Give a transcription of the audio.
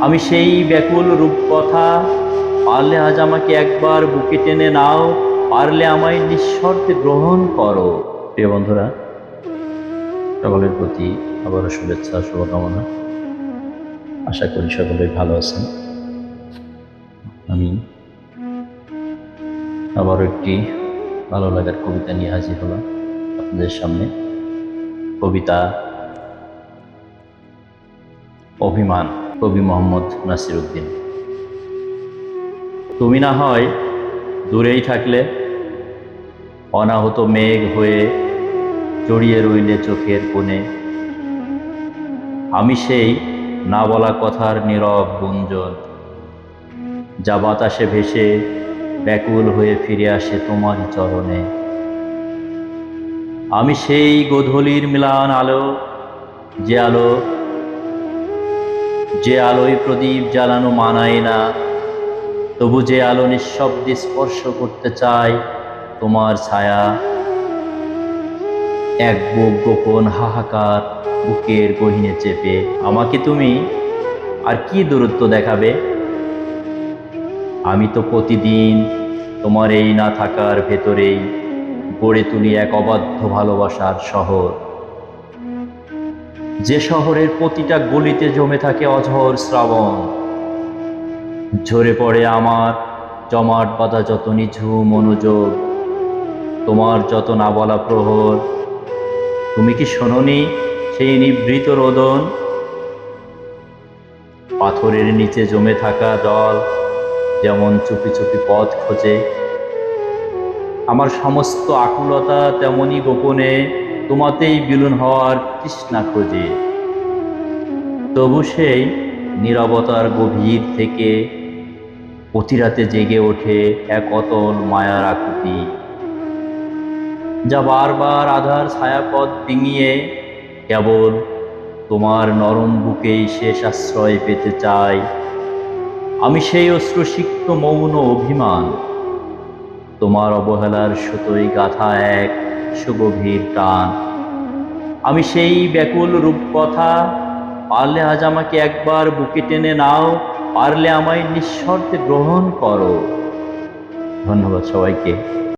আমি সেই ব্যাকুল রূপকথা, পারলে আজ আমাকে একবার বুকে টেনে নাও, পারলে আমায় নিঃশর্তে গ্রহণ করো। প্রিয় বন্ধুরা, সকলের প্রতি আবারও শুভেচ্ছা, শুভকামনা। আশা করি সকলে ভালো আছেন। আমি আবারও একটি ভালো লাগার কবিতা নিয়ে হাজির হলাম আপনাদের সামনে। কবিতা অভিমান, কবি মোহাম্মদ নাসির উদ্দিন। তুমি না হয় দূরেই থাকলে, অনাহত মেঘ হয়ে জড়িয়ে রইলে চোখের কোণে। আমি সেই না বলা কথার নীরব গুঞ্জন, যা বাতাসে ভেসে ব্যাকুল হয়ে ফিরে আসে তোমারই চরণে। আমি সেই গোধূলির ম্লান আলো, যে আলো যে আলোয় প্রদীপ জ্বালানো মানায় না, তবু যে আলো নিঃশব্দে স্পর্শ করতে চায় তোমার ছায়া। এক বুক গোপন হাহাকার বুকের গহীনে চেপে। আমাকে তুমি আর কি দূরত্ব দেখাবে? আমি তো প্রতিদিন তোমার এই না থাকার ভেতরেই গড়ে তুলি এক অবাধ্য ভালোবাসার শহর, যে শহরের প্রতিটা গলিতে জমে থাকে অঝোর শ্রাবণ। ঝরে পড়ে আমার জমাট বাঁধা যত নিঝুম মনোযোগ, তোমার যত না বলা প্রহর। তুমি কি শোনোনি সেই নিভৃত রোদন? পাথরের নিচে জমে থাকা জল যেমন চুপি চুপি পথ খোঁজে, আমার সমস্ত আকুলতা তেমনি গোপনে তোমাতেই বিলীন হওয়ার তৃষ্ণা খোঁজে। তবু সেই নীরবতার গভীর থেকে প্রতি রাতে জেগে ওঠে এক অতল মায়ার আকুতি, যা বারবার আধার ছায়াপথ ডিঙিয়ে কেবল তোমার নরম বুকেই শেষ আশ্রয় পেতে চাই। আমি সেই অশ্রুসিক্ত মৌন অভিমান, তোমার অবহেলার সুতোয় গাথা এক সুগভীর টান। আমি সেই ব্যাকুল রূপকথা, পারলে আজ আমাকে একবার বুকে টেনে নাও, পারলে আমায় নিঃশর্তে গ্রহণ করো। ধন্যবাদ সবাইকে।